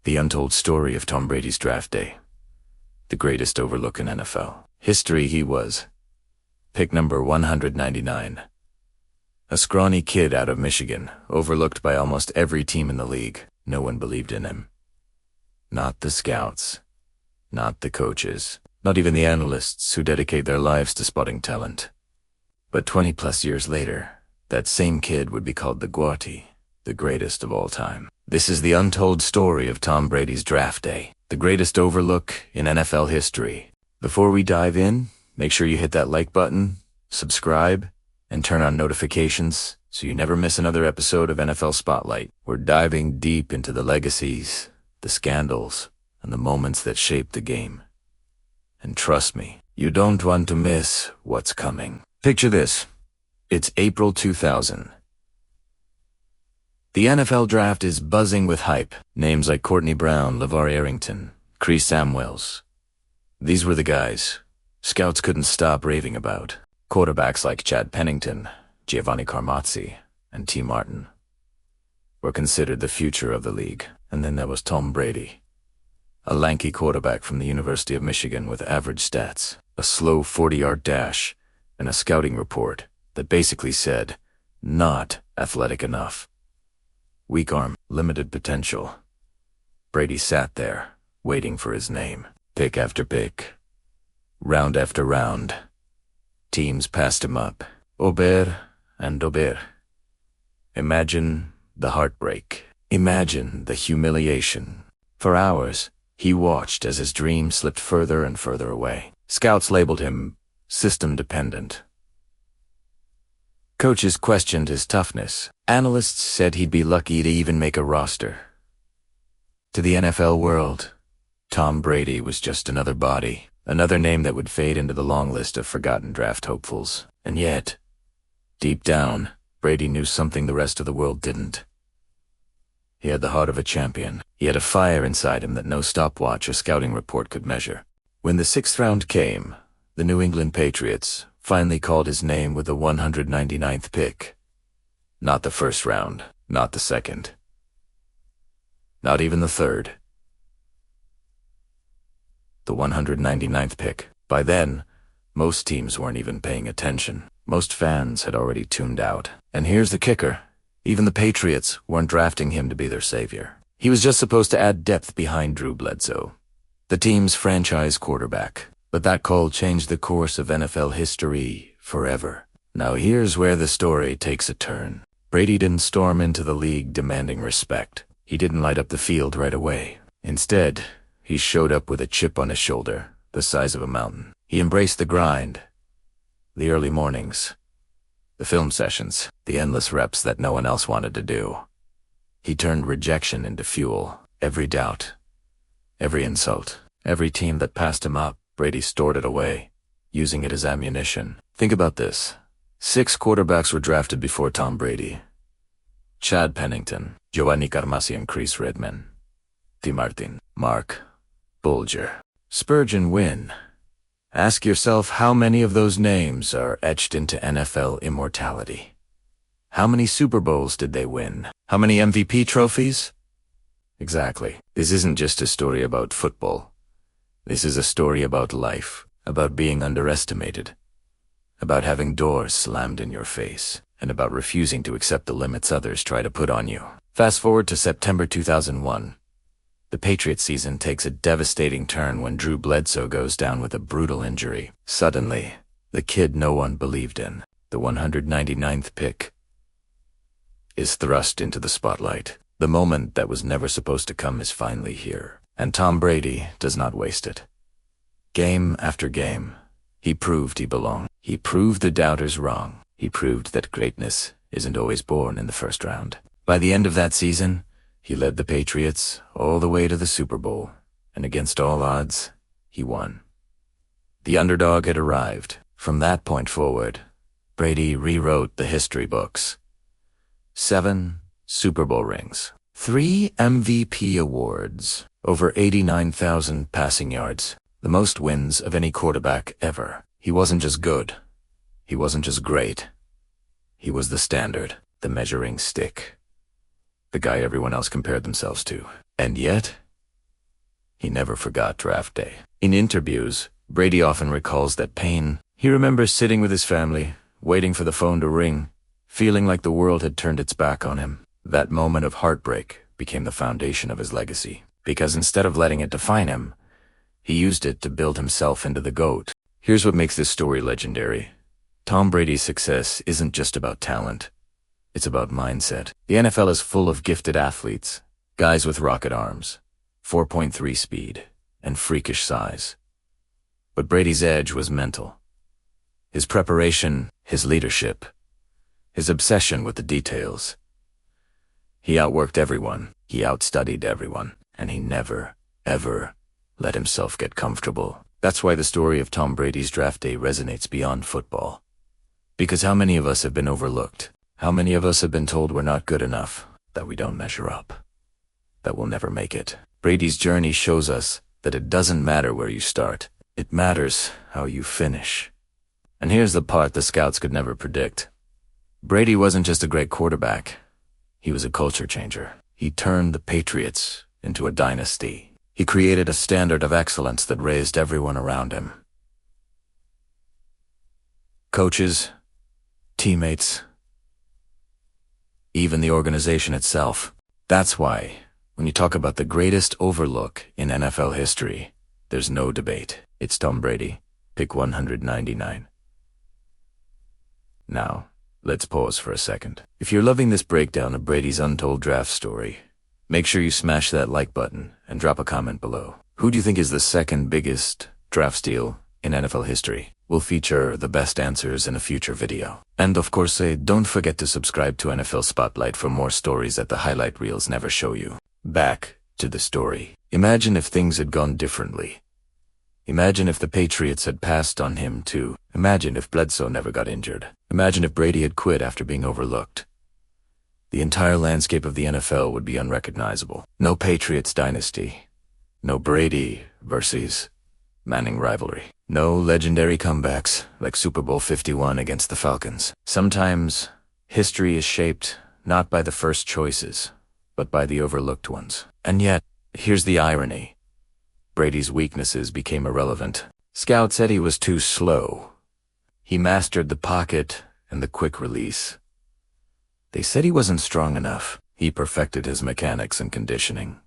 The untold story of Tom Brady's draft day. The greatest overlook in NFL history. He was pick number 199. A scrawny kid out of Michigan, overlooked by almost every team in the league. No one believed in him. Not the scouts. Not the coaches. Not even the analysts who dedicate their lives to spotting talent. But 20+ years later, that same kid would be called the GOAT, the greatest of all time. This is the untold story of Tom Brady's draft day, the greatest overlook in NFL history. Before we dive in, make sure you hit that like button, subscribe, and turn on notifications so you never miss another episode of NFL Spotlight. We're diving deep into the legacies, the scandals, and the moments that shaped the game. And trust me, you don't want to miss what's coming. Picture this. It's April 2000. The NFL draft is buzzing with hype. Names like Courtney Brown, LeVar Arrington, Chris Samuels. These were the guys scouts couldn't stop raving about. Quarterbacks like Chad Pennington, Giovanni Carmazzi, and T. Martin were considered the future of the league. And then there was Tom Brady, a lanky quarterback from the University of Michigan with average stats, a slow 40-yard dash, and a scouting report that basically said, not athletic enough. Weak arm, limited potential. Brady sat there, waiting for his name. Pick after pick. Round after round. Teams passed him up. Aubert and Aubert. Imagine the heartbreak. Imagine the humiliation. For hours, he watched as his dream slipped further and further away. Scouts labeled him system-dependent. Coaches questioned his toughness. Analysts said he'd be lucky to even make a roster. To the NFL world, Tom Brady was just another body, another name that would fade into the long list of forgotten draft hopefuls. And yet, deep down, Brady knew something the rest of the world didn't. He had the heart of a champion. He had a fire inside him that no stopwatch or scouting report could measure. When the 6th round came, the New England Patriots finally called his name with the 199th pick. Not the 1st round, not the 2nd, not even the 3rd. The 199th pick. By then, most teams weren't even paying attention. Most fans had already tuned out. And here's the kicker. Even the Patriots weren't drafting him to be their savior. He was just supposed to add depth behind Drew Bledsoe, the team's franchise quarterback. But that call changed the course of NFL history forever. Now here's where the story takes a turn. Brady didn't storm into the league demanding respect. He didn't light up the field right away. Instead, he showed up with a chip on his shoulder, the size of a mountain. He embraced the grind, the early mornings, the film sessions, the endless reps that no one else wanted to do. He turned rejection into fuel. Every doubt, every insult, every team that passed him up, Brady stored it away, using it as ammunition. Think about this. 6 quarterbacks were drafted before Tom Brady. Chad Pennington, Giovanni Carmazzi and Chris Redman, T. Martin, Mark Bulger, Spurgeon Wynn. Ask yourself how many of those names are etched into NFL immortality. How many Super Bowls did they win? How many MVP trophies? Exactly. This isn't just a story about football. This is a story about life, about being underestimated, about having doors slammed in your face, and about refusing to accept the limits others try to put on you. Fast forward to September 2001. The Patriots season takes a devastating turn when Drew Bledsoe goes down with a brutal injury. Suddenly, the kid no one believed in, the 199th pick, is thrust into the spotlight. The moment that was never supposed to come is finally here. And Tom Brady does not waste it. Game after game, he proved he belonged. He proved the doubters wrong. He proved that greatness isn't always born in the 1st round. By the end of that season, he led the Patriots all the way to the Super Bowl, and against all odds, he won. The underdog had arrived. From that point forward, Brady rewrote the history books. 7 Super Bowl rings, 3 MVP awards, over 89,000 passing yards, the most wins of any quarterback ever. He wasn't just good. He wasn't just great. He was the standard, the measuring stick, the guy everyone else compared themselves to. And yet, He never forgot draft day. In interviews, Brady often recalls that pain. He remembers sitting with his family, waiting for the phone to ring, feeling like the world had turned its back on him. That moment of heartbreak became the foundation of his legacy, because instead of letting it define him, he used it to build himself into the GOAT. Here's what makes this story legendary. Tom Brady's success isn't just about talent. It's about mindset. The NFL is full of gifted athletes, guys with rocket arms, 4.3 speed, and freakish size. But Brady's edge was mental. His preparation, his leadership, his obsession with the details. He outworked everyone, he outstudied everyone, and he never, ever let himself get comfortable. That's why the story of Tom Brady's draft day resonates beyond football. Because how many of us have been overlooked? How many of us have been told we're not good enough, that we don't measure up, that we'll never make it? Brady's journey shows us that it doesn't matter where you start. It matters how you finish. And here's the part the scouts could never predict. Brady wasn't just a great quarterback. He was a culture changer. He turned the Patriots into a dynasty. He created a standard of excellence that raised everyone around him. Coaches, teammates, even the organization itself. That's why, when you talk about the greatest overlook in NFL history, there's no debate. It's Tom Brady, pick 199. Now, let's pause for a second. If you're loving this breakdown of Brady's untold draft story, make sure you smash that like button and drop a comment below. Who do you think is the second biggest draft steal in NFL history? We'll feature the best answers in a future video. And of course, don't forget to subscribe to NFL Spotlight for more stories that the highlight reels never show you. Back to the story. Imagine if things had gone differently. Imagine if the Patriots had passed on him too. Imagine if Bledsoe never got injured. Imagine if Brady had quit after being overlooked. The entire landscape of the NFL would be unrecognizable. No Patriots dynasty. No Brady versus Manning rivalry. No legendary comebacks like Super Bowl 51 against the Falcons. Sometimes history is shaped not by the first choices, but by the overlooked ones. And yet, here's the irony. Brady's weaknesses became irrelevant. Scouts said he was too slow. He mastered the pocket and the quick release. They said he wasn't strong enough. He perfected his mechanics and conditioning.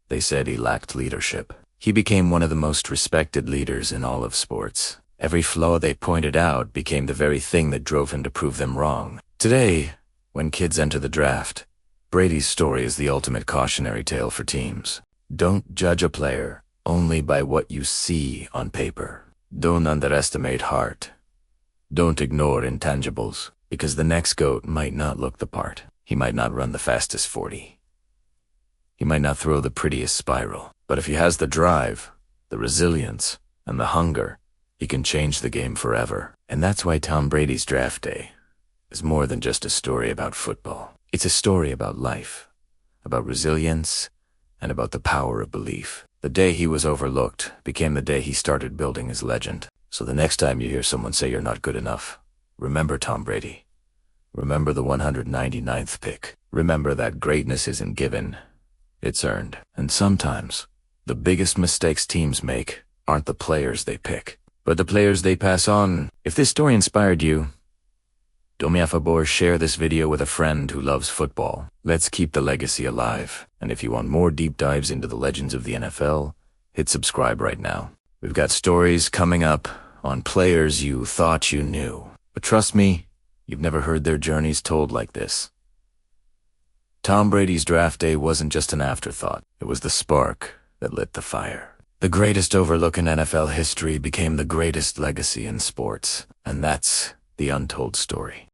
They said he lacked leadership. He became one of the most respected leaders in all of sports. Every flaw they pointed out became the very thing that drove him to prove them wrong. Today, when kids enter the draft, Brady's story is the ultimate cautionary tale for teams. Don't judge a player only by what you see on paper. Don't underestimate heart. Don't ignore intangibles, because the next GOAT might not look the part. He might not run the fastest 40. He might not throw the prettiest spiral. But if he has the drive, the resilience, and the hunger, he can change the game forever. And that's why Tom Brady's draft day is more than just a story about football. It's a story about life, about resilience, and about the power of belief. The day he was overlooked became the day he started building his legend. So the next time you hear someone say you're not good enough, remember Tom Brady. Remember the 199th pick. Remember that greatness isn't given, it's earned. And sometimes, the biggest mistakes teams make aren't the players they pick, but the players they pass on. If this story inspired you, do me a favor, share this video with a friend who loves football. Let's keep the legacy alive. And if you want more deep dives into the legends of the NFL, hit subscribe right now. We've got stories coming up on players you thought you knew. But trust me, you've never heard their journeys told like this. Tom Brady's draft day wasn't just an afterthought. It was the spark that lit the fire. The greatest overlook in NFL history became the greatest legacy in sports. And that's the untold story.